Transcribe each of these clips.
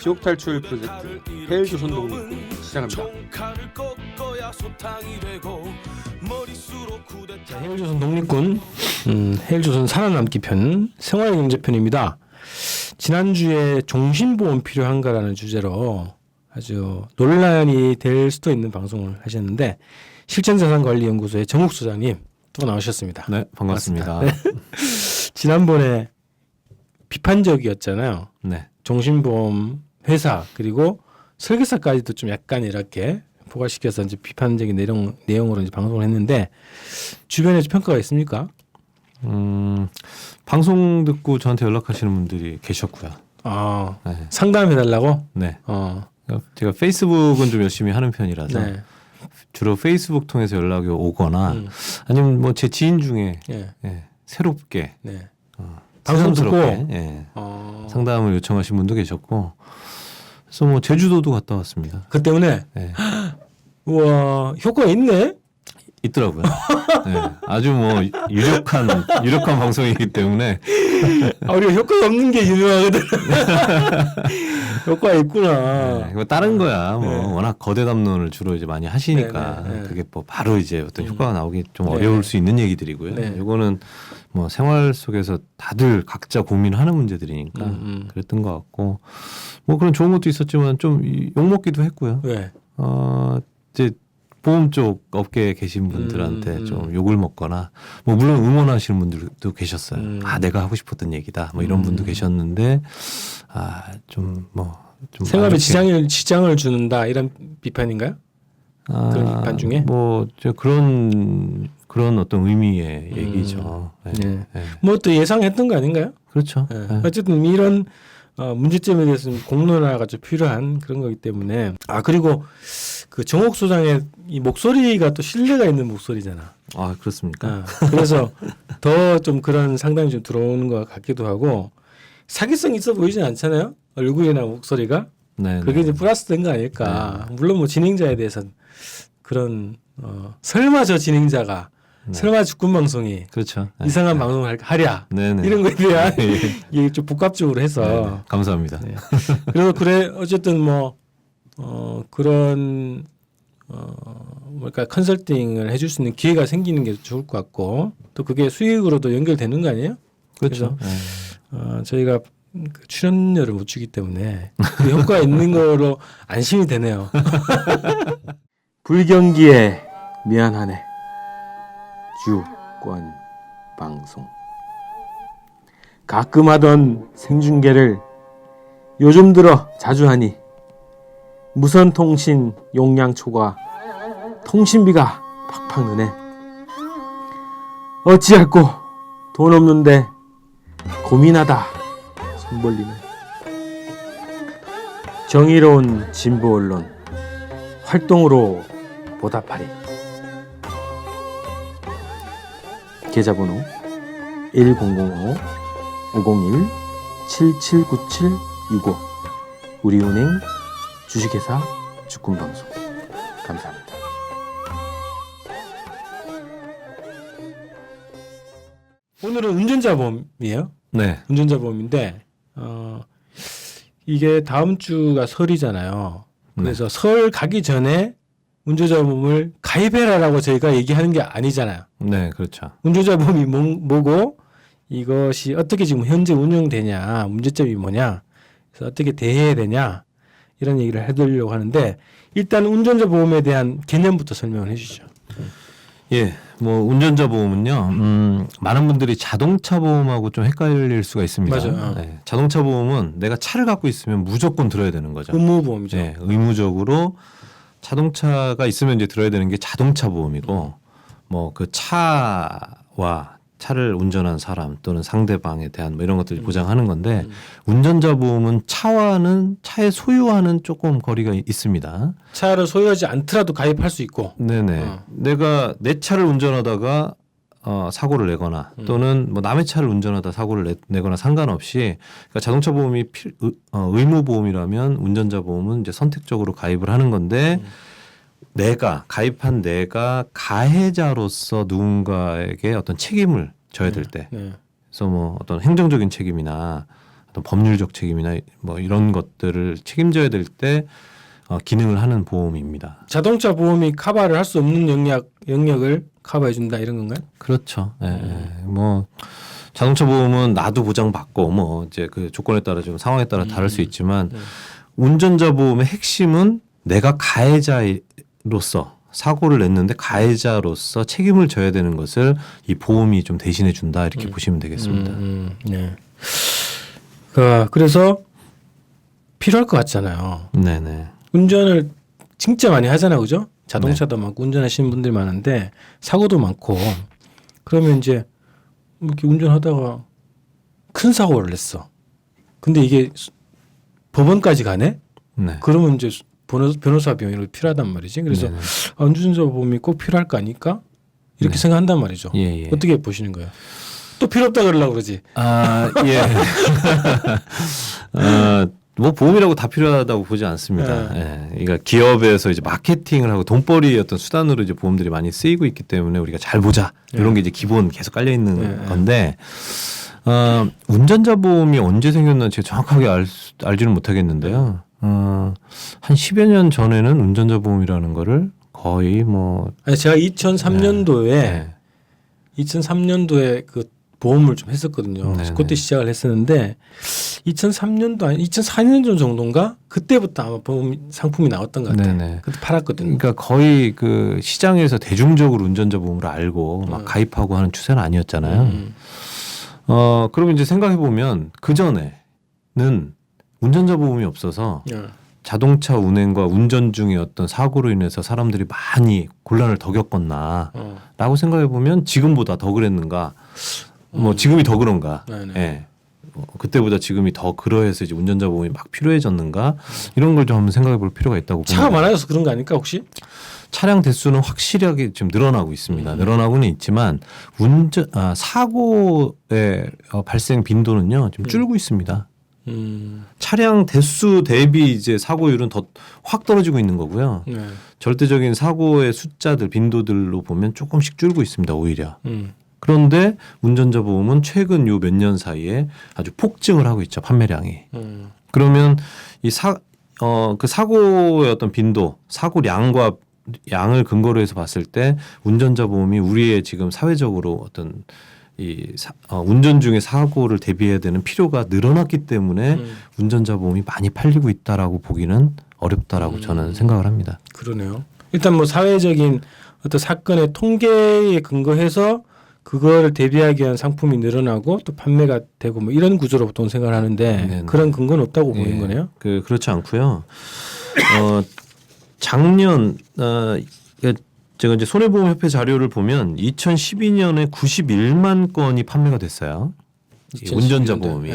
지옥 탈출 프로젝트 헬조선 독립군 시작합니다. 자, 헬조선 독립군 헬조선 살아남기 편 생활경제편입니다. 지난주에 종신보험 필요한가라는 주제로 아주 논란이 될 수도 있는 방송을 하셨는데 실천자산관리연구소의 정욱 소장님 또 나오셨습니다. 네, 반갑습니다. 네. 지난번에 비판적이었잖아요. 네. 종신보험 회사 그리고 설계사까지도 좀 약간 이렇게 포괄시켜서 이제 비판적인 내용으로 이제 방송을 했는데 주변에 평가가 있습니까? 방송 듣고 저한테 연락하시는 분들이 계셨고요. 아, 네. 상담해달라고? 네. 제가 페이스북은 좀 열심히 하는 편이라서 네. 주로 페이스북 통해서 연락이 오거나 아니면 뭐 제 지인 중에 예. 새롭게 네. 방송 듣고 새삼스럽게 상담을 요청하신 분도 계셨고 그래서 뭐 제주도도 갔다 왔습니다. 그 때문에 네. 우와 효과가 있네. 있더라고요. 네. 아주 뭐 유력한 방송이기 때문에 우리가 효과가 없는 게 유명하거든. 효과가 있구나. 네, 이거 다른 거야. 뭐 네. 워낙 거대 담론을 주로 이제 많이 하시니까 네. 그게 뭐 바로 이제 어떤 효과가 나오기 좀 네. 어려울 수 있는 얘기들이고요. 네. 이거는 뭐 생활 속에서 다들 각자 고민하는 문제들이니까 그랬던 것 같고 뭐 그런 좋은 것도 있었지만 좀 욕먹기도 했고요. 왜? 이제 보험 쪽 업계에 계신 분들한테 좀 욕을 먹거나 뭐 물론 응원하시는 분들도 계셨어요. 내가 하고 싶었던 얘기다. 뭐 이런 분도 계셨는데 좀 생활에 지장을 주는다 이런 비판인가요? 그런 비판 중에? 그런 어떤 의미의 얘기죠. 네. 네. 네. 뭐 또 예상했던 거 아닌가요? 그렇죠. 네. 네. 어쨌든 이런 문제점에 대해서는 공론화가 좀 필요한 그런 거기 때문에 그리고 그 정옥 소장의 이 목소리가 또 신뢰가 있는 목소리잖아. 그렇습니까? 그래서 더 좀 그런 상담이 좀 들어오는 것 같기도 하고 사기성 있어 보이진 않잖아요. 얼굴이나 목소리가. 네. 그게 이제 플러스 된 거 아닐까. 물론 뭐 진행자에 대해서는 그런 설마 저 진행자가 설마 죽군 방송이 그렇죠. 네. 이상한 방송을 하랴 네네. 이런 거에 대한 이게 좀 복합적으로 해서 네네. 감사합니다. 네. 그래서 어쨌든 그런 뭐랄까 컨설팅을 해줄 수 있는 기회가 생기는 게 좋을 것 같고 또 그게 수익으로도 연결되는 거 아니에요? 그렇죠. 그래서 저희가 그 출연료를 못 주기 때문에 그 효과가 있는 거로 안심이 되네요. 불경기에 미안하네. 주권 방송. 가끔 하던 생중계를 요즘 들어 자주 하니 무선통신 용량 초과 통신비가 팍팍 느네. 어찌할꼬 돈 없는데 고민하다 손 벌리네. 정의로운 진보 언론 활동으로 보답하리. 계좌번호 1005-501-779765 우리은행 주식회사 주권방송. 감사합니다. 오늘은 운전자 보험이에요. 네. 운전자 보험인데 이게 다음 주가 설이잖아요. 그래서 설 가기 전에 운전자 보험을 가입해라라고 저희가 얘기하는 게 아니잖아요. 네, 그렇죠. 운전자 보험이 뭐고 이것이 어떻게 지금 현재 운영되냐, 문제점이 뭐냐, 그래서 어떻게 대해야 되냐 이런 얘기를 해드리려고 하는데 일단 운전자 보험에 대한 개념부터 설명을 해주시죠. 예, 뭐 운전자 보험은요, 많은 분들이 자동차 보험하고 좀 헷갈릴 수가 있습니다. 맞아요. 네, 자동차 보험은 내가 차를 갖고 있으면 무조건 들어야 되는 거죠. 의무 보험이죠. 네, 의무적으로 자동차가 있으면 이제 들어야 되는 게 자동차 보험이고, 뭐 그 차와 차를 운전한 사람 또는 상대방에 대한 뭐 이런 것들을 보장하는 건데 운전자 보험은 차의 소유와는 조금 거리가 있습니다. 차를 소유하지 않더라도 가입할 수 있고. 네네. 내가 내 차를 운전하다가 사고를 내거나 또는 뭐 남의 차를 운전하다 사고를 내거나 상관없이 그러니까 자동차 보험이 의무 보험이라면 운전자 보험은 이제 선택적으로 가입을 하는 건데 가입한 내가 가해자로서 누군가에게 어떤 책임을 져야 될 때, 그래서 뭐 어떤 행정적인 책임이나 어떤 법률적 책임이나 뭐 이런 것들을 책임져야 될 때 기능을 하는 보험입니다. 자동차 보험이 커버를 할 수 없는 영역을 커버해 준다 이런 건가요? 그렇죠. 뭐 자동차 보험은 나도 보장받고 뭐 이제 그 조건에 따라 좀 상황에 따라 다를 수 있지만 운전자 보험의 핵심은 내가 가해자로서 사고를 냈는데 가해자로서 책임을 져야 되는 것을 이 보험이 좀 대신해 준다 이렇게 보시면 되겠습니다. 네. 그래서 필요할 것 같잖아요. 네네. 운전을 진짜 많이 하잖아요, 그죠? 자동차도 많고 운전하시는 분들이 많은데 사고도 많고 그러면 이제 이렇게 운전하다가 큰 사고를 냈어. 근데 이게 법원까지 가네? 네. 그러면 이제 변호사 비용이 이렇게 필요하단 말이지. 그래서 운전자 보험이 꼭 필요할 거 아닐까? 이렇게 생각한단 말이죠. 예. 어떻게 보시는 거예요? 또 필요 없다 그러려고 그러지. 예. 뭐 보험이라고 다 필요하다고 보지 않습니다. 예. 그러니까 기업에서 이제 마케팅을 하고 돈벌이의 어떤 수단으로 이제 보험들이 많이 쓰이고 있기 때문에 우리가 잘 보자 이런 게 이제 기본 계속 깔려 있는 건데 운전자 보험이 언제 생겼나 제가 정확하게 알지는 못하겠는데요. 한 10여 년 전에는 운전자 보험이라는 거를 거의 뭐 제가 2003년도에 그 보험을 좀 했었거든요. 네네. 그때 시작을 했었는데 2003년도 아니 2004년 정도인가 그때부터 아마 보험 상품이 나왔던 것 같아요. 네네. 그때 팔았거든요. 그러니까 거의 그 시장에서 대중적으로 운전자 보험을 알고 막 가입하고 하는 추세는 아니었잖아요. 그럼 이제 생각해 보면 그 전에는 운전자 보험이 없어서 자동차 운행과 운전 중에 어떤 사고로 인해서 사람들이 많이 곤란을 더 겪었나라고 생각해 보면 지금보다 더 그랬는가? 뭐 지금이 더 그런가? 예. 그때보다 지금이 더 그러해서 이제 운전자 보험이 막 필요해졌는가? 이런 걸 좀 한번 생각해 볼 필요가 있다고 봅니다. 차가 많아져서 그런 거 아닐까 혹시? 차량 대수는 확실하게 지금 늘어나고 있습니다. 늘어나고는 있지만 사고의 발생 빈도는요 좀 줄고 있습니다. 차량 대수 대비 이제 사고율은 더 확 떨어지고 있는 거고요. 절대적인 사고의 숫자들 빈도들로 보면 조금씩 줄고 있습니다. 오히려. 그런데 운전자 보험은 최근 요 몇 년 사이에 아주 폭증을 하고 있죠. 판매량이. 그러면 그 사고의 어떤 빈도, 사고량과 양을 근거로 해서 봤을 때 운전자 보험이 우리의 지금 사회적으로 어떤 운전 중에 사고를 대비해야 되는 필요가 늘어났기 때문에 운전자 보험이 많이 팔리고 있다라고 보기는 어렵다라고 저는 생각을 합니다. 그러네요. 일단 뭐 사회적인 어떤 사건의 통계에 근거해서 그거를 대비하기 위한 상품이 늘어나고 또 판매가 되고 뭐 이런 구조로 보통 생각을 하는데 네네. 그런 근거는 없다고 보는 거네요. 그렇지 않고요. 작년 제가 이제 손해보험협회 자료를 보면 2012년에 91만 건이 판매가 됐어요. 운전자 보험이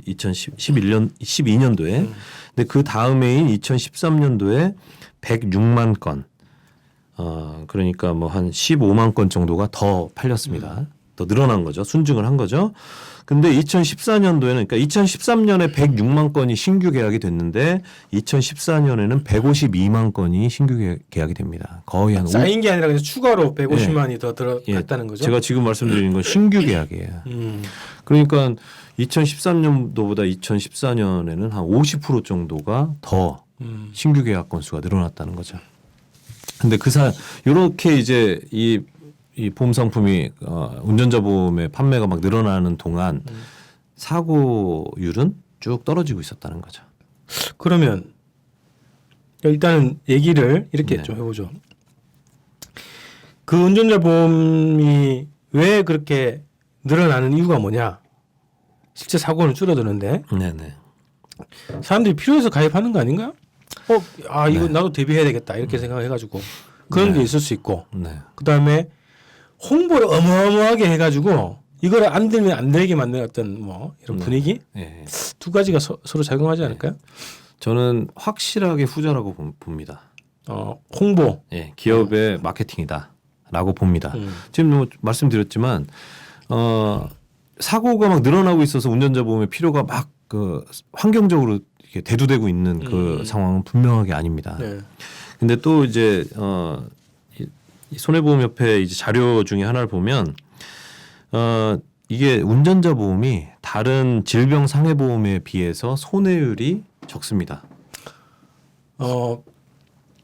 12년도에. 근데 그 다음해인 2013년도에 106만 건. 그러니까 뭐 한 15만 건 정도가 더 팔렸습니다. 더 늘어난 거죠. 순증을 한 거죠. 근데 2014년도에는 그러니까 2013년에 106만 건이 신규 계약이 됐는데 2014년에는 152만 건이 신규 계약이 됩니다. 거의 한 쌓인 게 아니라 그냥 추가로 150만이 더 들어갔다는 거죠. 제가 지금 말씀드리는 건 신규 계약이에요. 그러니까 2013년도보다 2014년에는 한 50% 정도가 더 신규 계약 건수가 늘어났다는 거죠. 근데 요렇게 이제 이 보험 상품이 운전자 보험의 판매가 막 늘어나는 동안 사고율은 쭉 떨어지고 있었다는 거죠. 그러면 일단은 얘기를 이렇게 좀 해보죠. 그 운전자 보험이 왜 그렇게 늘어나는 이유가 뭐냐? 실제 사고는 줄어드는데 네네. 사람들이 필요해서 가입하는 거 아닌가요? 이거 나도 대비해야 되겠다 이렇게 생각해가지고 그런 게 있을 수 있고 그 다음에 홍보를 어마어마하게 해가지고 이걸 안 들면 안 되게 만드는 어떤 뭐 이런 분위기 두 가지가 서로 작용하지 않을까요? 저는 확실하게 후자라고 봅니다. 홍보, 기업의 마케팅이다라고 봅니다. 지금 뭐 말씀드렸지만 사고가 막 늘어나고 있어서 운전자 보험의 필요가 막 그 환경적으로 이렇게 대두되고 있는 그 상황은 분명하게 아닙니다. 근데 또 이제 이 손해보험협회 이제 자료 중에 하나를 보면 이게 운전자 보험이 다른 질병 상해보험에 비해서 손해율이 적습니다.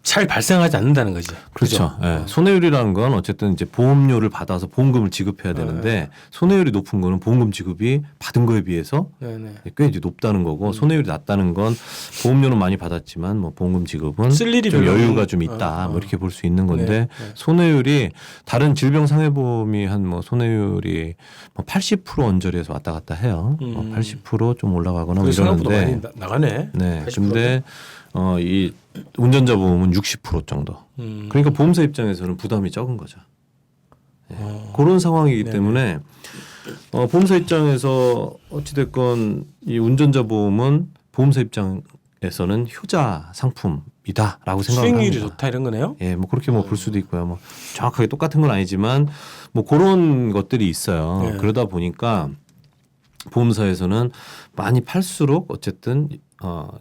잘 발생하지 않는다는 거지. 그렇죠. 예. 손해율이라는 건 어쨌든 이제 보험료를 받아서 보험금을 지급해야 되는데 손해율이 높은 거는 보험금 지급이 받은 거에 비해서 네네. 꽤 이제 높다는 거고 손해율이 낮다는 건 보험료는 많이 받았지만 뭐 보험금 지급은 쓸 일이 좀 별로 여유가 없는- 좀 있다. 뭐 이렇게 볼 수 있는 건데 네. 손해율이 다른 질병 상해보험이 한 뭐 손해율이 뭐 80% 언저리에서 왔다 갔다 해요. 80%좀 올라가거나 뭐 생각보다 이러는데 많이 나가네. 네. 80%. 근데 이 운전자 보험은 60% 정도. 그러니까 보험사 입장에서는 부담이 적은 거죠. 예. 그런 상황이기 때문에 보험사 입장에서 어찌됐건 이 운전자 보험은 보험사 입장에서는 효자 상품이다라고 생각을 수익률이 합니다. 좋다 이런 거네요. 예, 뭐 그렇게 뭐 볼 수도 있고요. 뭐 정확하게 똑같은 건 아니지만 뭐 그런 것들이 있어요. 네. 그러다 보니까 보험사에서는 많이 팔수록 어쨌든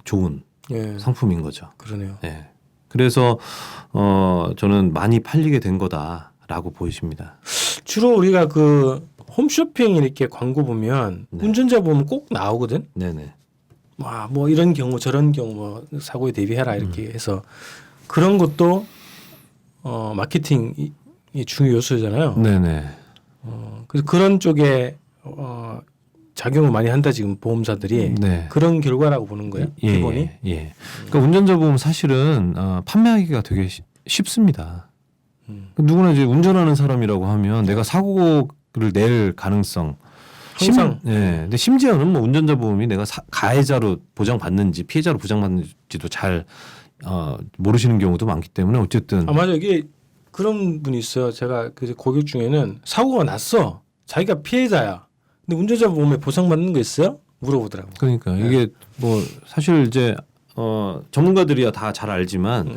좋은 예, 상품인 거죠. 그러네요. 예. 그래서 저는 많이 팔리게 된 거다라고 보여집니다. 주로 우리가 그 홈쇼핑 이렇게 광고 보면 네. 운전자 보면 꼭 나오거든. 네네. 와, 뭐 이런 경우 저런 경우 뭐 사고에 대비해라 이렇게 음. 해서 그런 것도 마케팅이 중요 요소잖아요. 네네. 그래서 그런 쪽에 작용을 많이 한다 지금 보험사들이 네. 그런 결과라고 보는 거예요. 예, 기본이. 예. 그러니까 운전자 보험 사실은 판매하기가 되게 쉽습니다. 누구나 이제 운전하는 사람이라고 하면 내가 사고를 낼 가능성 항상. 예. 근데 심지어는 뭐 운전자 보험이 내가 가해자로 보장받는지 피해자로 보장받는지도 잘 모르시는 경우도 많기 때문에 어쨌든 맞아 이게 그런 분이 있어요. 제가 그 고객 중에는 사고가 났어. 자기가 피해자야. 근데 운전자 보험에 보상받는 거 있어요? 물어보더라고. 그러니까 이게 뭐 사실 이제 전문가들이야 다 잘 알지만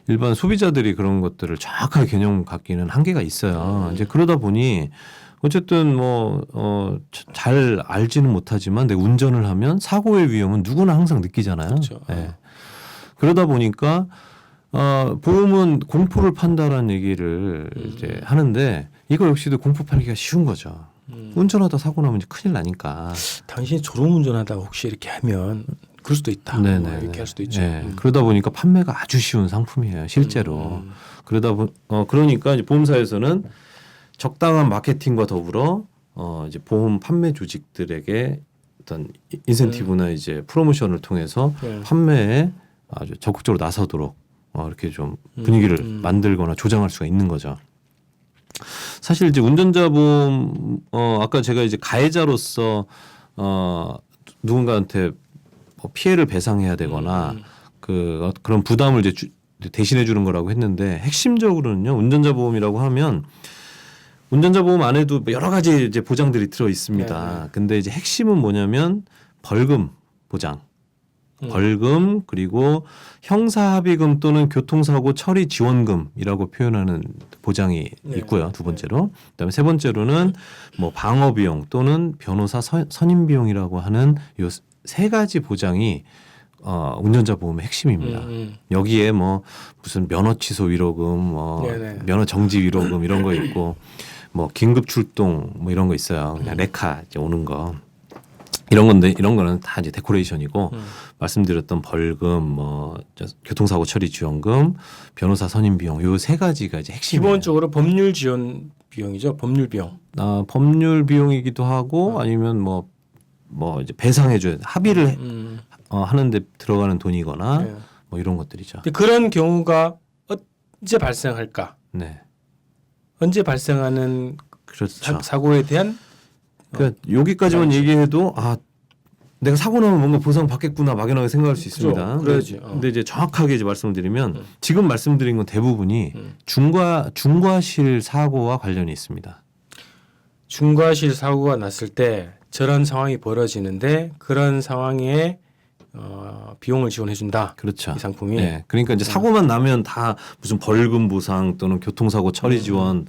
일반 소비자들이 그런 것들을 정확하게 개념 갖기는 한계가 있어요. 이제 그러다 보니 어쨌든 뭐 잘 알지는 못하지만 내가 운전을 하면 사고의 위험은 누구나 항상 느끼잖아요. 그렇죠. 예. 그러다 보니까 보험은 공포를 판다라는 얘기를 이제 하는데 이거 역시도 공포 팔기가 쉬운 거죠. 운전하다 사고 나면 이제 큰일 나니까. 당신이 졸음운전하다가 혹시 이렇게 하면 그럴 수도 있다. 뭐 네네. 이렇게 할 수도 있죠. 네. 그러다 보니까 판매가 아주 쉬운 상품이에요, 실제로. 그러니까 이제 보험사에서는 적당한 마케팅과 더불어 이제 보험 판매 조직들에게 어떤 인센티브나 이제 프로모션을 통해서 네. 판매에 아주 적극적으로 나서도록 이렇게 좀 분위기를 만들거나 조장할 수가 있는 거죠. 사실 이제 운전자 보험 아까 제가 이제 가해자로서 누군가한테 뭐 피해를 배상해야 되거나 그런 부담을 이제 대신해 주는 거라고 했는데 핵심적으로는요 운전자 보험이라고 하면 운전자 보험 안에도 여러 가지 이제 보장들이 들어 있습니다. 네. 근데 이제 핵심은 뭐냐면 벌금 보장. 벌금 그리고 형사합의금 또는 교통사고 처리 지원금이라고 표현하는 보장이 네. 있고요. 두 번째로. 그다음에 세 번째로는 뭐 방어 비용 또는 변호사 선임 비용이라고 하는 요 세 가지 보장이 운전자 보험의 핵심입니다. 여기에 뭐 무슨 면허 취소 위로금, 뭐 네네. 면허 정지 위로금 이런 거 있고 뭐 긴급 출동 뭐 이런 거 있어요. 그냥 레카 이제 오는 거. 이런 건데 이런 거는 다 이제 데코레이션이고 말씀드렸던 벌금 뭐 교통사고 처리 지원금 변호사 선임 비용 요 세 가지가 이제 핵심이에요. 기본적으로 법률 지원 비용이죠. 법률 비용. 법률 비용이기도 하고 아니면 뭐 이제 배상해줘야 합의를 하는데 들어가는 돈이거나 네. 뭐 이런 것들이죠. 근데 그런 경우가 언제 발생할까? 네, 언제 발생하는 그렇죠. 사고에 대한 그러니까 여기까지만 얘기해도 내가 사고 나면 뭔가 보상 받겠구나 막연하게 생각할 수 그죠. 있습니다. 그래야지. 근데 이제 정확하게 이제 말씀을 드리면 지금 말씀드린 건 대부분이 중과실 사고와 관련이 있습니다. 중과실 사고가 났을 때 저런 상황이 벌어지는데 그런 상황에 비용을 지원해 준다. 그렇죠. 이 상품이. 네. 그러니까 이제 사고만 나면 다 무슨 벌금 보상 또는 교통사고 처리 지원,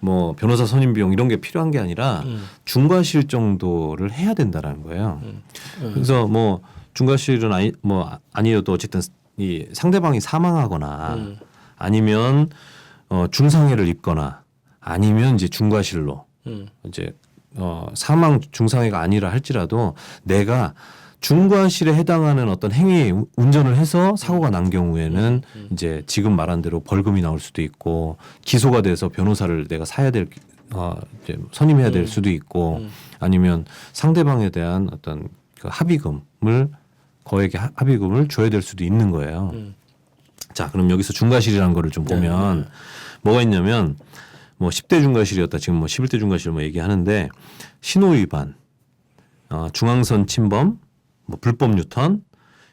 뭐 변호사 선임 비용 이런 게 필요한 게 아니라 중과실 정도를 해야 된다라는 거예요. 그래서 뭐 중과실은 아니어도 어쨌든 이 상대방이 사망하거나 아니면 중상해를 입거나 아니면 이제 중과실로 이제 사망 중상해가 아니라 할지라도 내가 중과실에 해당하는 어떤 행위 운전을 해서 사고가 난 경우에는 이제 지금 말한 대로 벌금이 나올 수도 있고 기소가 돼서 변호사를 내가 사야 될 이제 선임해야 될 수도 있고 아니면 상대방에 대한 어떤 그 합의금을 거액의 합의금을 줘야 될 수도 있는 거예요. 자, 그럼 여기서 중과실이라는 거를 좀 보면 뭐가 있냐면 뭐 10대 중과실이었다 지금 뭐 11대 중과실 뭐 얘기하는데 신호 위반, 중앙선 침범, 뭐 불법 유턴,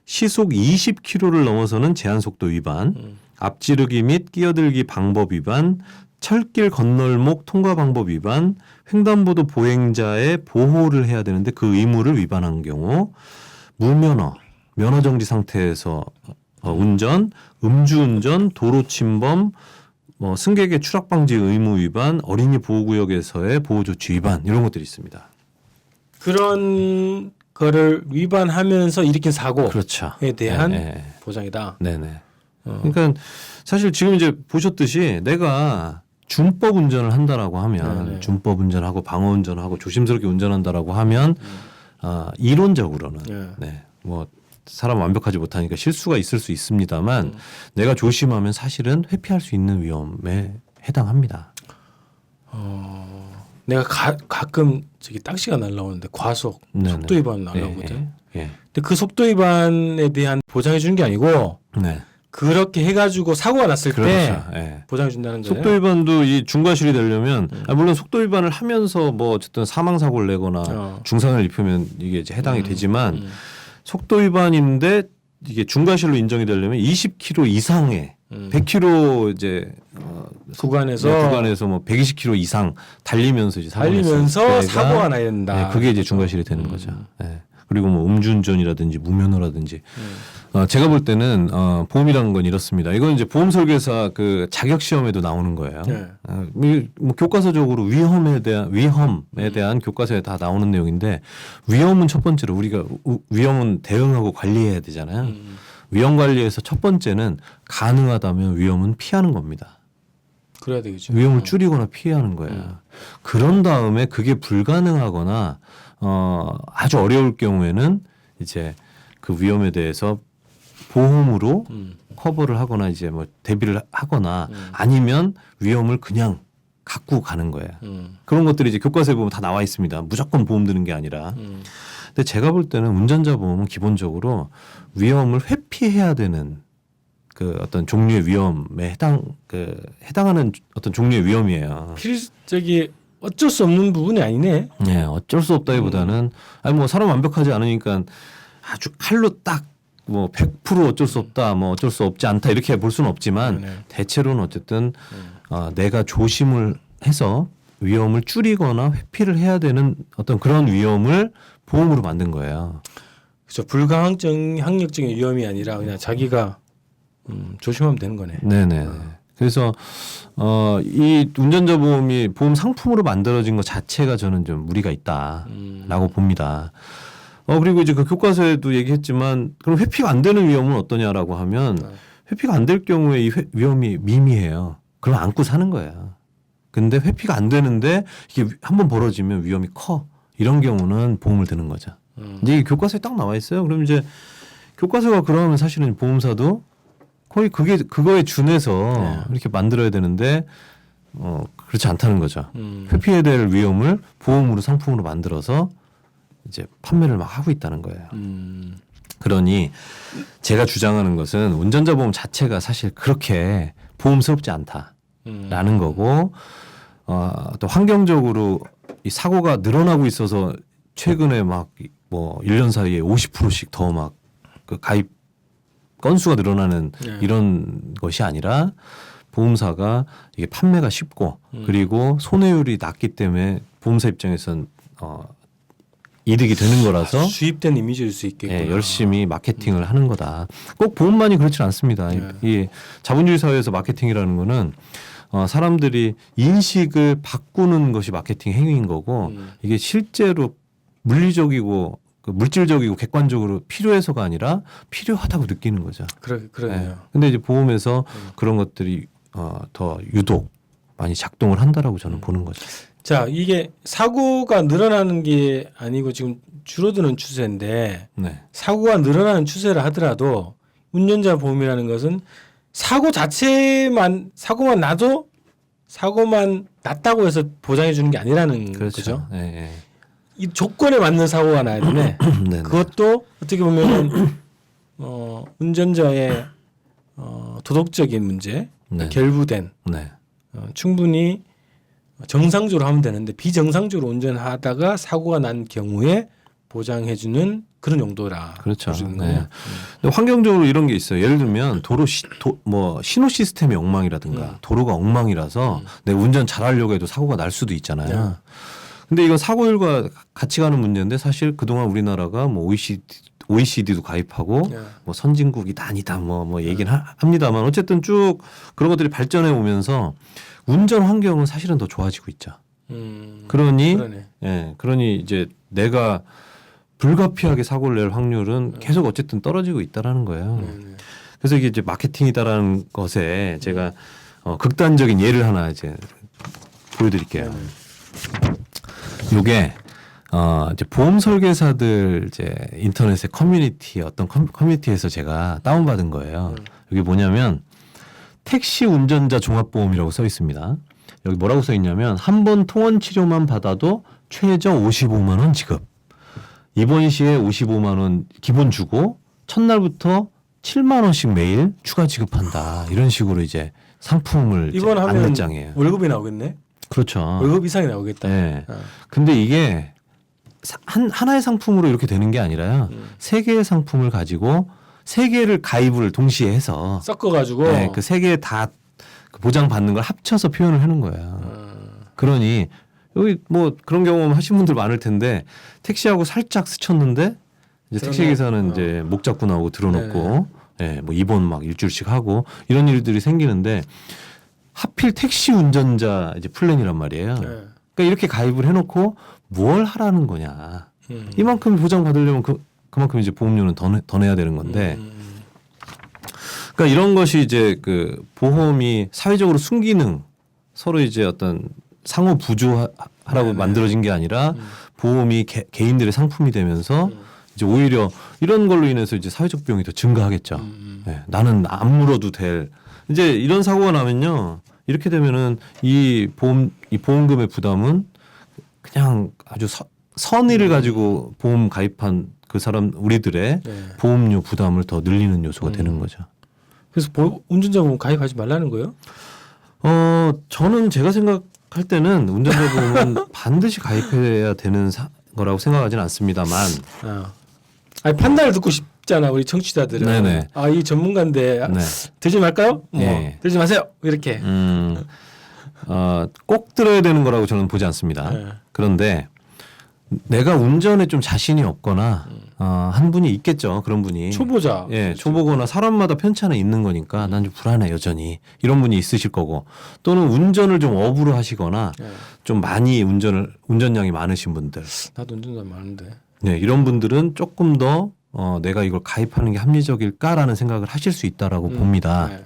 시속 20km를 넘어서는 제한 속도 위반, 앞지르기 및 끼어들기 방법 위반, 철길 건널목 통과 방법 위반, 횡단보도 보행자의 보호를 해야 되는데 그 의무를 위반한 경우, 무면허, 면허 정지 상태에서 운전, 음주운전, 도로 침범, 뭐 승객의 추락 방지 의무 위반, 어린이 보호구역에서의 보호 조치 위반 이런 것들이 있습니다. 그런 거를 위반하면서 일으킨 사고에 그렇죠. 대한 네. 보장이다. 네네. 그러니까 사실 지금 이제 보셨듯이 내가 준법 운전을 한다라고 하면 네네. 준법 운전하고 방어 운전하고 조심스럽게 운전한다라고 하면 이론적으로는 네. 뭐 사람 완벽하지 못하니까 실수가 있을 수 있습니다만 내가 조심하면 사실은 회피할 수 있는 위험에 해당합니다. 내가 가끔 저기 딱지가 날라오는데 과속 네네. 속도 위반 날라오거든. 예. 근데 그 속도 위반에 대한 보장해 주는 게 아니고 네. 그렇게 해가지고 사고가 났을 그렇죠. 때 예. 보장해 준다는 거예요. 속도 위반도 이 중과실이 되려면 물론 속도 위반을 하면서 뭐 어쨌든 사망 사고를 내거나 중상을 입히면 이게 이제 해당이 되지만 속도 위반인데 이게 중과실로 인정이 되려면 20km 이상의 100km 이제 구간에서 뭐 120km 이상 달리면서 이제 사고가 나야 된다. 네, 그게 이제 중과실이 되는 거죠. 네. 그리고 뭐 음주운전이라든지 무면허라든지 제가 볼 때는 보험이라는 건 이렇습니다. 이건 이제 보험 설계사 그 자격 시험에도 나오는 거예요. 네. 뭐 교과서적으로 위험에 대한 교과서에 다 나오는 내용인데 위험은 첫 번째로 우리가 위험은 대응하고 관리해야 되잖아요. 위험 관리에서 첫 번째는 가능하다면 위험은 피하는 겁니다. 그래야 되겠죠. 위험을 줄이거나 피하는 거예요. 그런 다음에 그게 불가능하거나 아주 어려울 경우에는 이제 그 위험에 대해서 보험으로 커버를 하거나 이제 뭐 대비를 하거나 아니면 위험을 그냥 갖고 가는 거예요. 그런 것들이 이제 교과서에 보면 다 나와 있습니다. 무조건 보험 드는 게 아니라. 근데 제가 볼 때는 운전자 보험은 기본적으로 위험을 회피해야 되는 그 어떤 종류의 위험에 해당하는 어떤 종류의 위험이에요. 저기 어쩔 수 없는 부분이 아니네. 네, 어쩔 수 없다기보다는 아니 뭐 사람 완벽하지 않으니까 아주 칼로 딱 뭐 100% 어쩔 수 없다, 뭐 어쩔 수 없지 않다 이렇게 볼 수는 없지만 대체로는 어쨌든 내가 조심을 해서 위험을 줄이거나 회피를 해야 되는 어떤 그런 위험을 보험으로 만든 거예요. 그렇죠. 불가항력적인 위험이 아니라 그냥 자기가 조심하면 되는 거네. 네네. 그래서 이 운전자 보험이 보험 상품으로 만들어진 것 자체가 저는 좀 무리가 있다라고 봅니다. 그리고 이제 그 교과서에도 얘기했지만 그럼 회피가 안 되는 위험은 어떠냐라고 하면 회피가 안 될 경우에 이 위험이 미미해요. 그럼 안고 사는 거예요. 근데 회피가 안 되는데 이게 한번 벌어지면 위험이 커. 이런 경우는 보험을 드는 거죠. 이제 이 교과서에 딱 나와 있어요. 그럼 이제 교과서가 그러면 사실은 보험사도 거의 그거에 준해서 이렇게 만들어야 되는데 그렇지 않다는 거죠. 회피해야 될 위험을 보험으로 상품으로 만들어서 이제 판매를 막 하고 있다는 거예요. 그러니 제가 주장하는 것은 운전자 보험 자체가 사실 그렇게 보험스럽지 않다라는 거고 또 환경적으로 이 사고가 늘어나고 있어서 최근에 막 뭐 1년 사이에 50%씩 더 막 그 가입 건수가 늘어나는 이런 것이 아니라 보험사가 이게 판매가 쉽고 그리고 손해율이 낮기 때문에 보험사 입장에선 이득이 되는 거라서 주입된 이미지일 수 있겠구나. 열심히 마케팅을 하는 거다. 꼭 보험만이 그렇지 않습니다. 이 자본주의 사회에서 마케팅이라는 거는 사람들이 인식을 바꾸는 것이 마케팅 행위인 거고 이게 실제로 물리적이고 물질적이고 객관적으로 필요해서가 아니라 필요하다고 느끼는 거죠. 그러네요. 근데 이제 보험에서 그런 것들이 더 유독 많이 작동을 한다라고 저는 보는 거죠. 자, 이게 사고가 늘어나는 게 아니고 지금 줄어드는 추세인데 네. 사고가 늘어나는 추세를 하더라도 운전자 보험이라는 것은 사고만 나도 사고만 났다고 해서 보장해 주는 게 아니라는 그렇죠. 거죠. 예, 예. 이 조건에 맞는 사고가 나야 되네. 네네. 그것도 어떻게 보면 운전자의 도덕적인 문제, 네. 결부된 네. 충분히 정상적으로 하면 되는데 비정상적으로 운전하다가 사고가 난 경우에 보장해주는 그런 용도라. 그렇죠. 볼수 있는 네. 거예요. 근데 환경적으로 이런 게 있어요. 예를 들면 뭐 신호 시스템이 엉망이라든가 도로가 엉망이라서 내 운전 잘하려고 해도 사고가 날 수도 있잖아요. 네. 근데 이건 사고율과 같이 가는 문제인데 사실 그동안 우리나라가 뭐 OECD도 가입하고 네. 뭐 선진국이다 아니다 뭐 얘기는 합니다만 어쨌든 쭉 그런 것들이 발전해 오면서 운전 환경은 사실은 더 좋아지고 있죠. 그러니 그러네. 예, 그러니 이제 내가 불가피하게 사고를 낼 확률은 계속 어쨌든 떨어지고 있다라는 거예요. 네. 그래서 이게 이제 마케팅이다라는 것에 제가 극단적인 예를 하나 이제 보여드릴게요. 요게 이제 보험 설계사들 이제 인터넷의 커뮤니티 어떤 커뮤니티에서 제가 다운받은 거예요. 여기 뭐냐면 택시 운전자 종합보험이라고 써 있습니다. 여기 뭐라고 써 있냐면 한 번 통원 치료만 받아도 최저 55만 원 지급. 입원 시에 55만 원 기본 주고 첫날부터 7만 원씩 매일 추가 지급한다. 이런 식으로 이제 상품을 이제 입원하면 안내장이에요. 월급이 나오겠네. 그렇죠. 월급 이상이 나오겠다. 네. 어. 근데 이게 하나의 상품으로 이렇게 되는 게 아니라요. 세 개의 상품을 가지고 세 개를 가입을 동시에 해서 섞어가지고 네, 그 세 개 다 보장 받는 걸 합쳐서 표현을 하는 거예요. 그러니 여기 뭐 그런 경험 하신 분들 많을 텐데 택시하고 살짝 스쳤는데 이제 택시 기사는 이제 목 잡고 나오고 들어놓고 예, 뭐 입원 막 일주일씩 하고 이런 일들이 생기는데 하필 택시 운전자 이제 플랜이란 말이에요. 네. 그러니까 이렇게 가입을 해놓고 뭘 하라는 거냐. 이만큼 보장 받으려면 그만큼 이제 보험료는 더 내야 되는 건데. 그러니까 이런 것이 이제 그 보험이 사회적으로 순기능 서로 이제 어떤 상호 부조하라고 만들어진 게 아니라 보험이 개인들의 상품이 되면서 이제 오히려 이런 걸로 인해서 이제 사회적 비용이 더 증가하겠죠. 네, 나는 안 물어도 될 이제 이런 사고가 나면요. 이렇게 되면은 이 보험금의 부담은 그냥 아주 선의를 가지고 보험 가입한 그 사람 우리들의 보험료 부담을 더 늘리는 요소가 되는 거죠. 그래서 운전자 보험 가입하지 말라는 거예요? 저는 제가 생각할 때는 운전자 보험은 반드시 가입해야 되는 거라고 생각하지는 않습니다만. 아니 판단을 듣고 싶잖아 우리 청취자들은. 네네. 아 이 전문가인데 네. 들지 말까요? 뭐 네. 들지 마세요. 이렇게. 꼭 들어야 되는 거라고 저는 보지 않습니다. 네. 그런데 내가 운전에 좀 자신이 없거나 한 분이 있겠죠. 그런 분이. 초보자. 예, 초보거나 사람마다 편차는 있는 거니까 난 좀 불안해 여전히. 이런 분이 있으실 거고 또는 운전을 좀 업으로 하시거나 좀 많이 운전량이 많으신 분들. 나도 운전자 많은데. 네, 이런 분들은 조금 더 내가 이걸 가입하는 게 합리적일까라는 생각을 하실 수 있다라고 봅니다. 네.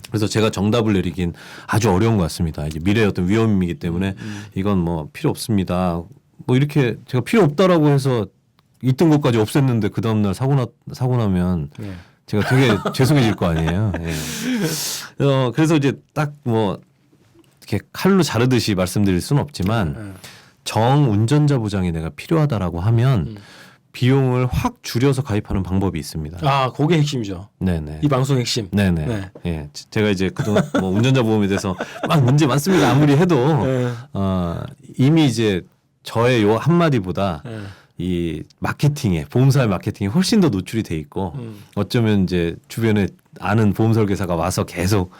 그래서 제가 정답을 내리긴 아주 어려운 것 같습니다. 이제 미래의 어떤 위험이기 때문에 이건 뭐 필요 없습니다. 뭐 이렇게 제가 필요 없다라고 해서 있던 것까지 없앴는데 그 다음날 사고 나면 제가 되게 죄송해질 거 아니에요. 예. 그래서 이제 딱 뭐 이렇게 칼로 자르듯이 말씀드릴 수는 없지만 정 운전자 보장이 내가 필요하다라고 하면 비용을 확 줄여서 가입하는 방법이 있습니다. 아, 그게 핵심이죠. 네네. 이 방송 핵심. 네네. 네. 예, 제가 이제 그동안 뭐 운전자 보험에 대해서 막 문제 많습니다. 아무리 해도 이미 이제 저의 요 한마디보다 이 마케팅에 보험사의 마케팅에 훨씬 더 노출이 돼 있고 어쩌면 이제 주변에 아는 보험 설계사가 와서 계속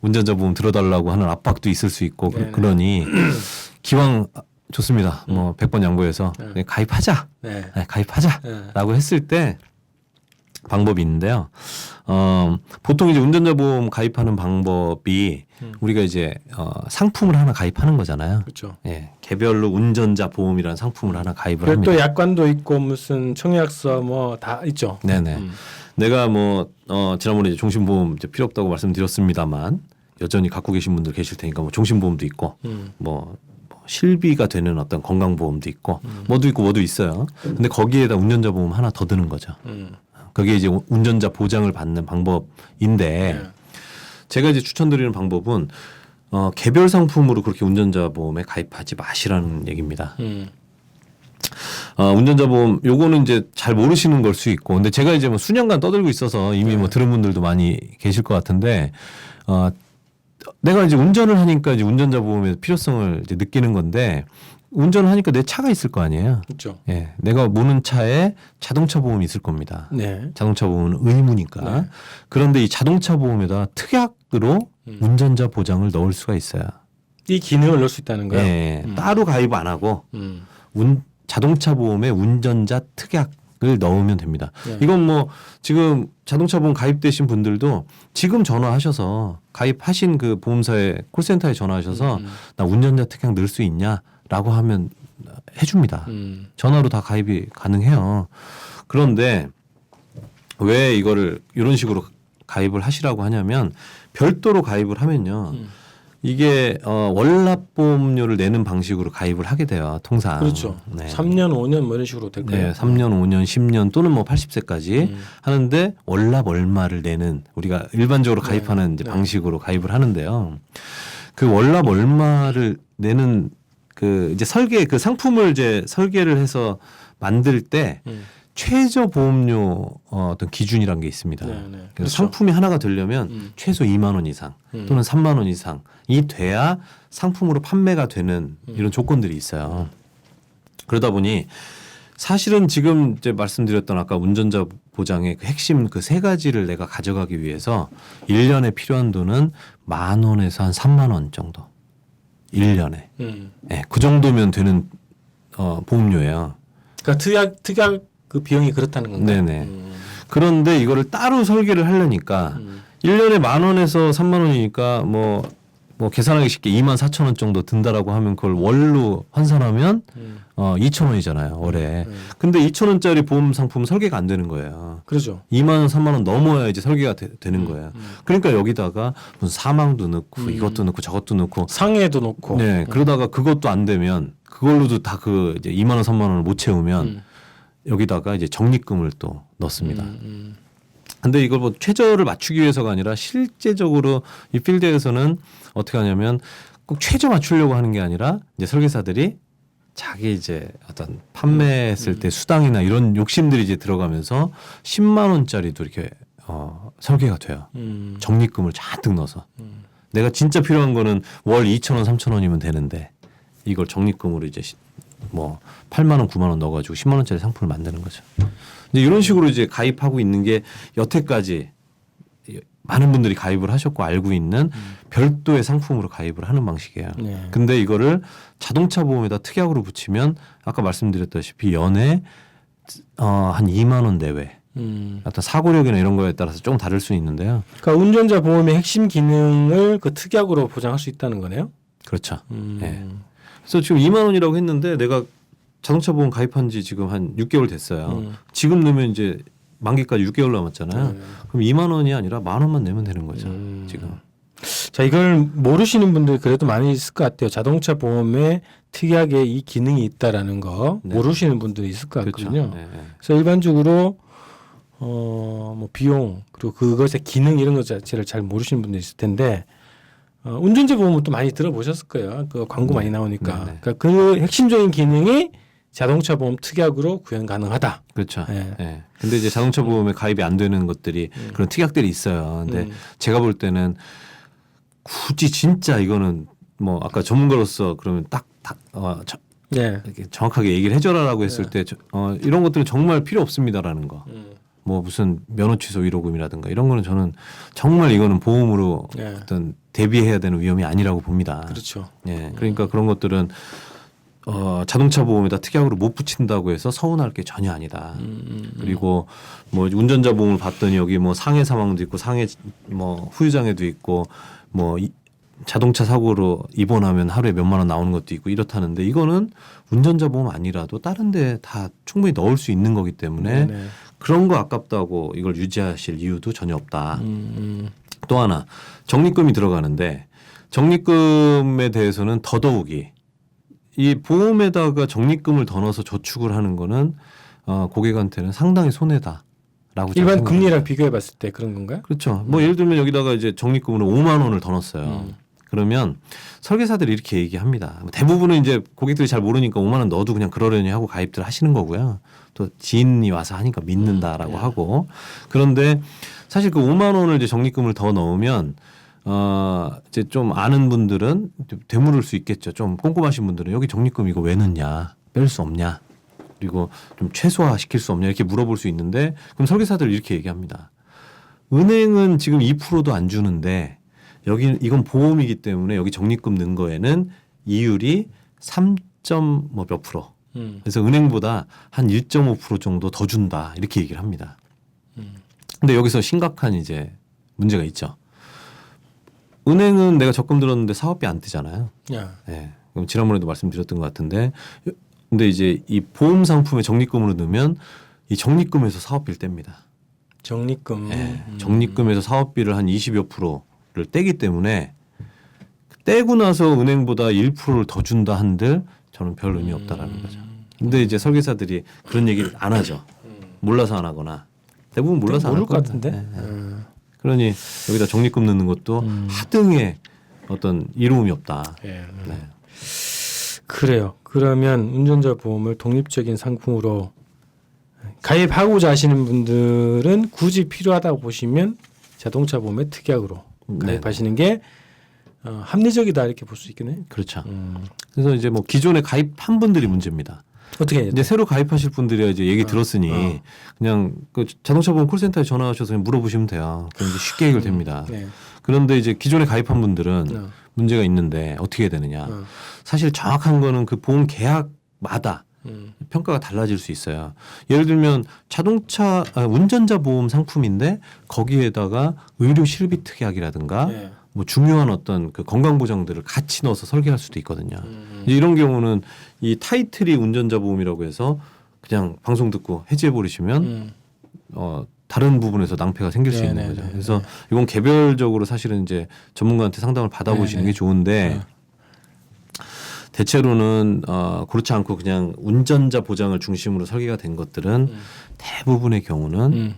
운전자 보험 들어달라고 하는 압박도 있을 수 있고 그러니 기왕 좋습니다. 뭐 100번 양보해서 네, 가입하자. 네. 네, 가입하자라고 했을 때 방법이 있는데요. 보통 이제 운전자 보험 가입하는 방법이 우리가 이제 상품을 하나 가입하는 거잖아요. 그렇죠. 예, 개별로 운전자 보험이라는 상품을 하나 가입을 별도 합니다. 약관도 있고 무슨 청약서 뭐 다 있죠. 네네. 내가 뭐 지난번에 이제 종신보험 이제 필요 없다고 말씀드렸습니다만 여전히 갖고 계신 분들 계실 테니까 뭐 종신보험도 있고 뭐 실비가 되는 어떤 건강보험도 있고 뭐도 있고 뭐도 있어요. 근데 거기에다 운전자 보험 하나 더 드는 거죠. 그게 이제 운전자 보장을 받는 방법인데 제가 이제 추천드리는 방법은 개별 상품으로 그렇게 운전자 보험에 가입하지 마시라는 얘기입니다. 운전자 보험 요거는 이제 잘 모르시는 걸 수 있고 근데 제가 이제 뭐 수년간 떠들고 있어서 이미 뭐 들은 분들도 많이 계실 것 같은데 내가 이제 운전을 하니까 이제 운전자 보험의 필요성을 이제 느끼는 건데 운전을 하니까 내 차가 있을 거 아니에요. 그렇죠. 예, 내가 모는 차에 자동차 보험이 있을 겁니다. 네. 자동차 보험은 의무니까. 네. 그런데 이 자동차 보험에다 특약으로 운전자 보장을 넣을 수가 있어요. 이 기능을 넣을 수 있다는 거예요. 예, 따로 가입 안 하고 자동차 보험에 운전자 특약을 넣으면 됩니다. 네. 이건 뭐 지금 자동차 보험 가입되신 분들도 지금 전화하셔서 가입하신 그 보험사의 콜센터에 전화하셔서 나 운전자 특약 넣을 수 있냐라고 하면 해줍니다. 전화로 다 가입이 가능해요. 그런데 왜 이거를 이런 식으로 가입을 하시라고 하냐면 별도로 가입을 하면요. 이게 월납보험료를 내는 방식으로 가입을 하게 돼요. 통상. 그렇죠. 네. 3년, 5년 뭐 이런 식으로 될 거예요. 네, 3년, 5년, 10년 또는 뭐 80세까지 하는데 월납 얼마를 내는 우리가 일반적으로 가입하는 이제 방식으로 가입을 하는데요. 그 월납 얼마를 내는 그 이제 그 상품을 이제 설계를 해서 만들 때 최저 보험료 어떤 기준이란 게 있습니다. 네, 네. 그래서 그렇죠. 상품이 하나가 되려면 최소 2만 원 이상 또는 3만 원 이상이 돼야 상품으로 판매가 되는 이런 조건들이 있어요. 그러다 보니 사실은 지금 이제 말씀드렸던 아까 운전자 보장의 그 핵심 그 세 가지를 내가 가져가기 위해서 1년에 필요한 돈은 10,000원에서 한 3만 원 정도. 1년에. 네, 그 정도면 되는 보험료예요. 그러니까 특약 그 비용이 그렇다는 건가요? 네네. 그런데 이거를 따로 설계를 하려니까 1년에 10,000원에서 3만 원이니까 뭐 계산하기 쉽게 24,000원 정도 든다라고 하면 그걸 월로 환산하면 2,000원이잖아요 월에. 근데 2,000원짜리 보험 상품 설계가 안 되는 거예요. 그렇죠. 2만 원, 3만 원 넘어야 이제 설계가 되는 거예요. 그러니까 여기다가 무슨 사망도 넣고 이것도 넣고 저것도 넣고 상해도 놓고. 네, 그러다가 그것도 안 되면 그걸로도 다 그 이제 2만 원, 3만 원을 못 채우면 여기다가 이제 적립금을 또 넣습니다. 근데 이걸 뭐 최저를 맞추기 위해서가 아니라 실제적으로 이 필드에서는 어떻게 하냐면 꼭 최저 맞추려고 하는 게 아니라 이제 설계사들이 자기 이제 어떤 판매했을 때 수당이나 이런 욕심들이 이제 들어가면서 10만 원짜리도 이렇게 설계가 돼요. 적립금을 잔뜩 넣어서. 내가 진짜 필요한 거는 월 2,000원, 3,000원이면 되는데 이걸 적립금으로 이제 뭐 8만 원, 9만 원 넣어가지고 10만 원짜리 상품을 만드는 거죠. 이제 이런 식으로 이제 가입하고 있는 게 여태까지 많은 분들이 가입을 하셨고 알고 있는 별도의 상품으로 가입을 하는 방식이에요. 네. 근데 이거를 자동차 보험에다 특약으로 붙이면 아까 말씀드렸다시피 연에 한 2만 원 내외. 어떤 사고력이나 이런 거에 따라서 조금 다를 수 있는데요. 그러니까 운전자 보험의 핵심 기능을 그 특약으로 보장할 수 있다는 거네요. 그렇죠. 예. 그래서 지금 2만 원이라고 했는데 내가 자동차 보험 가입한 지 지금 한 6개월 됐어요. 지금 넣으면 이제 만기까지 6개월 남았잖아요. 그럼 2만 원이 아니라 10,000원만 내면 되는 거죠. 지금. 자, 이걸 모르시는 분들이 그래도 많이 있을 것 같아요. 자동차 보험에 특약에 이 기능이 있다라는 거 네. 모르시는 분들이 있을 것 그렇죠. 같거든요. 네, 네. 그래서 일반적으로 뭐 비용 그리고 그것의 기능 이런 것 자체를 잘 모르시는 분들이 있을 텐데 운전자 보험은 또 많이 들어보셨을 거예요. 그 광고 많이 나오니까. 네, 네. 그러니까 그 핵심적인 기능이 자동차 보험 특약으로 구현 가능하다. 그렇죠. 네. 예. 근데 이제 자동차 보험에 가입이 안 되는 것들이 그런 특약들이 있어요. 근데 제가 볼 때는 굳이 진짜 이거는 뭐 아까 전문가로서 그러면 네. 이렇게 정확하게 얘기를 해줘라라고 했을 때 이런 것들은 정말 필요 없습니다라는 거. 뭐 무슨 면허 취소 위로금이라든가 이런 거는 저는 정말 이거는 보험으로 네. 어떤 대비해야 되는 위험이 아니라고 봅니다. 그렇죠. 예. 그러니까 그런 것들은 자동차 보험에다 특약으로 못 붙인다고 해서 서운할 게 전혀 아니다. 그리고 뭐 운전자 보험을 봤더니 여기 뭐 상해 사망도 있고 상해 뭐 후유장애도 있고 뭐 자동차 사고로 입원하면 하루에 몇만 원 나오는 것도 있고 이렇다는데 이거는 운전자 보험 아니라도 다른 데 다 충분히 넣을 수 있는 거기 때문에 네네. 그런 거 아깝다고 이걸 유지하실 이유도 전혀 없다. 또 하나 적립금이 들어가는데 적립금에 대해서는 더더욱이 이 보험에다가 적립금을 더 넣어서 저축을 하는 거는 고객한테는 상당히 손해다라고 일반 생각합니다. 금리랑 비교해 봤을 때 그런 건가요? 그렇죠. 뭐 예를 들면 여기다가 이제 적립금으로 5만 원을 더 넣었어요. 그러면 설계사들이 이렇게 얘기합니다. 대부분은 이제 고객들이 잘 모르니까 5만 원 넣어도 그냥 그러려니 하고 가입들 하시는 거고요. 또 지인이 와서 하니까 믿는다라고 하고. 그런데 사실 그 5만 원을 이제 적립금을 더 넣으면 이제 좀 아는 분들은 되물을 수 있겠죠. 좀 꼼꼼하신 분들은 여기 적립금 이거 왜 넣냐? 뺄 수 없냐? 그리고 좀 최소화 시킬 수 없냐? 이렇게 물어볼 수 있는데 그럼 설계사들 이렇게 얘기합니다. 은행은 지금 2%도 안 주는데 여기 이건 보험이기 때문에 여기 적립금 넣은 거에는 이율이 3. 뭐 몇 프로. 그래서 은행보다 한 1.5% 정도 더 준다. 이렇게 얘기를 합니다. 근데 여기서 심각한 이제 문제가 있죠. 은행은 내가 적금 들었는데 사업비 안 뜨잖아요. 야. 네. 그럼 지난번에도 말씀드렸던 것 같은데 근데 이제 이 보험 상품에 적립금으로 넣으면 이 적립금에서 사업비를 뗍니다. 적립금. 네. 적립금에서 사업비를 한 20여 %를 떼기 때문에 떼고 나서 은행보다 1%를 더 준다 한들 저는 별 의미 없다라는 거죠. 근데 이제 설계사들이 그런 얘기를 안 하죠. 몰라서 안 하거나 대부분 몰라서 안 모를 할 것 겁니다. 같은데. 네. 그러니 여기다 적립금 넣는 것도 하등의 어떤 이로움이 없다. 예. 네. 그래요. 그러면 운전자 보험을 독립적인 상품으로 가입하고자 하시는 분들은 굳이 필요하다고 보시면 자동차 보험의 특약으로 가입하시는 게 합리적이다 이렇게 볼 수 있겠네요. 그렇죠. 그래서 이제 뭐 기존에 가입한 분들이 문제입니다. 어떻게 해야 돼? 이제 새로 가입하실 분들이 이제 얘기 들었으니 그냥 그 자동차 보험 콜센터에 전화하셔서 그냥 물어보시면 돼요. 그럼 이제 쉽게 해결됩니다. 네. 그런데 이제 기존에 가입한 분들은 문제가 있는데 어떻게 해야 되느냐? 사실 정확한 거는 그 보험 계약마다 평가가 달라질 수 있어요. 예를 들면 자동차 운전자 보험 상품인데 거기에다가 의료 실비 특약이라든가 네. 뭐 중요한 어떤 그 건강 보장들을 같이 넣어서 설계할 수도 있거든요. 이제 이런 경우는 이 타이틀이 운전자 보험이라고 해서 그냥 방송 듣고 해지해 버리시면 다른 부분에서 낭패가 생길 수 있는 거죠. 그래서 이건 개별적으로 사실은 이제 전문가한테 상담을 받아보시는 게 좋은데 대체로는 그렇지 않고 그냥 운전자 보장을 중심으로 설계가 된 것들은 대부분의 경우는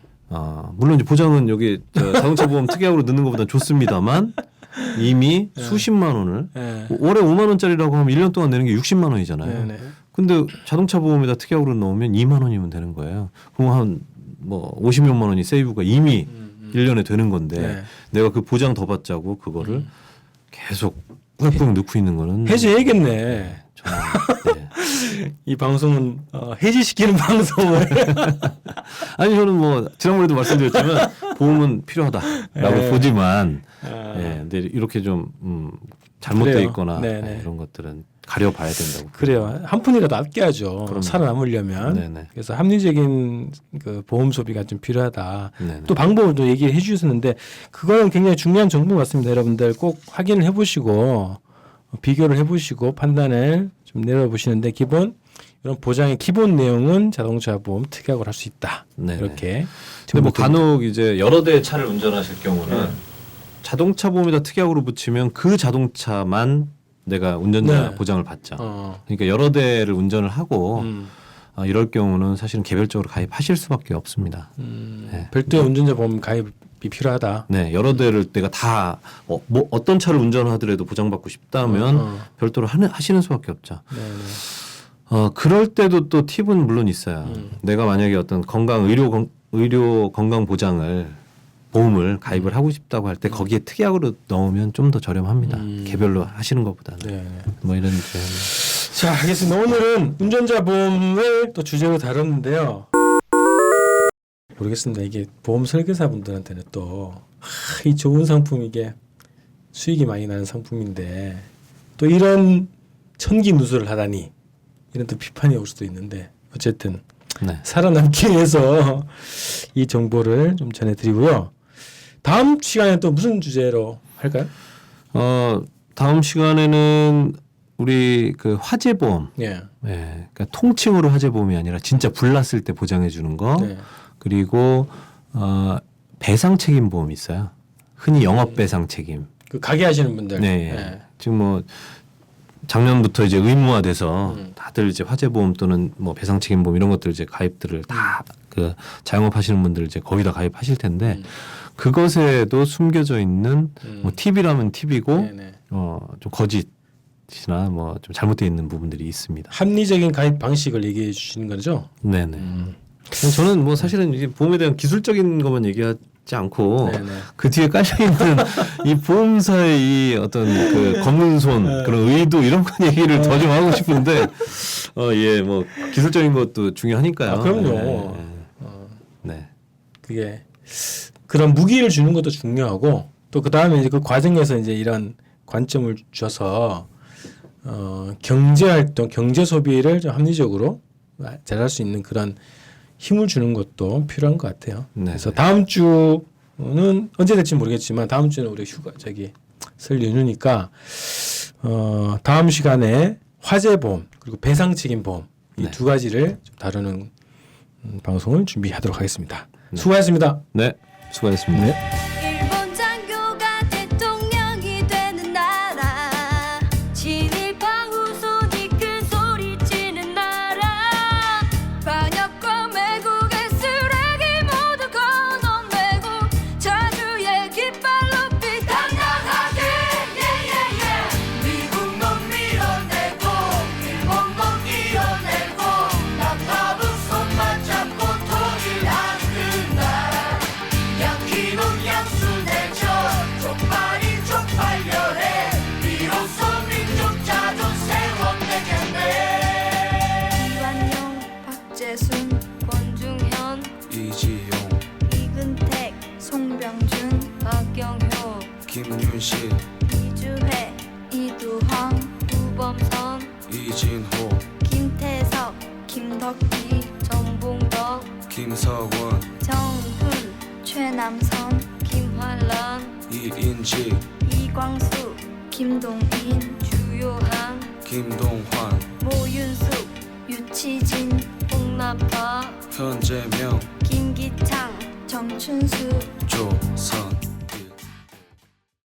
물론 이제 보장은 여기 자동차 보험 특약으로 넣는 것보다 좋습니다만 이미 수십만 원을 월에 5만 원짜리라고 하면 1년 동안 내는 게 60만 원이잖아요. 근데 자동차 보험에다 특약으로 넣으면 2만 원이면 되는 거예요. 그럼 한 뭐 50몇만 원이 세이브가 이미 1년에 되는 건데 내가 그 보장 더 받자고 그거를 계속 꾹꾹 넣고 있는 거는 해지해야겠네. 정말, 이 방송은 해지시키는 방송을. 아니 저는 뭐 지난번에도 말씀드렸지만 보험은 필요하다라고 보지만 근데 이렇게 좀 잘못되어 그래요. 있거나 이런 것들은 가려봐야 된다고. 그래요. 한 푼이라도 아껴야죠. 그럼요. 살아남으려면. 네네. 그래서 합리적인 그 보험 소비가 좀 필요하다. 네네. 또 방법을 또 얘기해 주셨는데 그거는 굉장히 중요한 정보 같습니다. 여러분들 꼭 확인을 해보시고 비교를 해보시고 판단을 좀 내려보시는데 기본 이런 보장의 기본 내용은 자동차 보험 특약을 할 수 있다. 네네. 이렇게. 근데 뭐 간혹 이제 여러 대의 차를 운전하실 경우는 자동차 보험에다 특약으로 붙이면 그 자동차만 내가 운전자 보장을 받죠. 그러니까 여러 대를 운전을 하고 이럴 경우는 사실은 개별적으로 가입하실 수밖에 없습니다. 별도의 운전자 보험 가입이 필요하다. 네, 여러 대를 내가 다 뭐 어떤 차를 운전하더라도 보장받고 싶다면 별도로 하시는 수밖에 없죠. 그럴 때도 또 팁은 물론 있어요. 내가 만약에 어떤 의료 건강 보장을 보험을 가입을 하고 싶다고 할 때 거기에 특약으로 넣으면 좀 더 저렴합니다. 개별로 하시는 것보다는. 뭐 이런 이제. 자, 알겠습니다. 오늘은 운전자 보험을 또 주제로 다뤘는데요. 모르겠습니다. 이게 보험 설계사분들한테는 또 이 좋은 상품 이게 수익이 많이 나는 상품인데 또 이런 천기 누설을 하다니 이런 또 비판이 올 수도 있는데 어쨌든 살아남기 위해서 이 정보를 좀 전해드리고요. 다음 시간에 또 무슨 주제로 할까요? 다음 시간에는 우리 그 화재보험, 그러니까 통칭으로 화재보험이 아니라 진짜 불 났을 때 보장해 주는 거, 그리고 배상 책임 보험이 있어요. 흔히 영업 배상 책임. 그 가게 하시는 분들. 지금 뭐 작년부터 이제 의무화돼서 다들 이제 화재보험 또는 뭐 배상책임보험 이런 것들 이제 가입들을 다 그 자영업 하시는 분들 이제 거의 다 가입하실 텐데 그것에도 숨겨져 있는 뭐 팁이라면 팁이고 네네. 좀 거짓이나 뭐 좀 잘못되어 있는 부분들이 있습니다. 합리적인 가입 방식을 얘기해 주시는 거죠? 네네. 저는 뭐 사실은 이게 보험에 대한 기술적인 것만 얘기하지 않고 네네. 그 뒤에 깔려 있는 이 보험사의 이 어떤 그 검문손 그런 의도 이런 건 얘기를 더 좀 하고 싶은데 예 뭐 기술적인 것도 중요하니까요. 아, 그럼요. 네. 그게 그런 무기를 주는 것도 중요하고 또 그 다음에 이제 그 과정에서 이제 이런 관점을 줘서 경제 활동, 경제 소비를 좀 합리적으로 잘할 수 있는 그런 힘을 주는 것도 필요한 것 같아요. 네. 그래서 다음 주는 언제 될지 모르겠지만 다음 주는 우리 설 연휴니까 다음 시간에 화재보험 그리고 배상책임보험 이 네. 두 가지를 좀 다루는 방송을 준비하도록 하겠습니다. 수고하셨습니다. 네. 수고하셨습니다. 네. 일본 장교가 대통령이 되는 나라 친일파 후손이 큰 소리 치는 나라 반역과 매국의 쓰레기 모두 건너내고 자주의 깃발 높이 당당하게 미국놈 밀어내고 일본놈 이어내고 남답은 손만 잡고 통일하는 나라 양키놈 양수내죠 쪽팔이 쪽팔려해 비로소 민족 자존 세워내겠네 이완용 박재순 권중현 이지용, 이근택 송병준 박경효 김윤식, 이주혜 이두황 우범선 이진호, 김태석 김덕기 정봉덕 김서원, 정훈 최남선 김환란 이인지, 이광수 김동인 주요한 김동환, 모윤숙 유치진 홍나파 현재명, 김기창 정춘수 조선.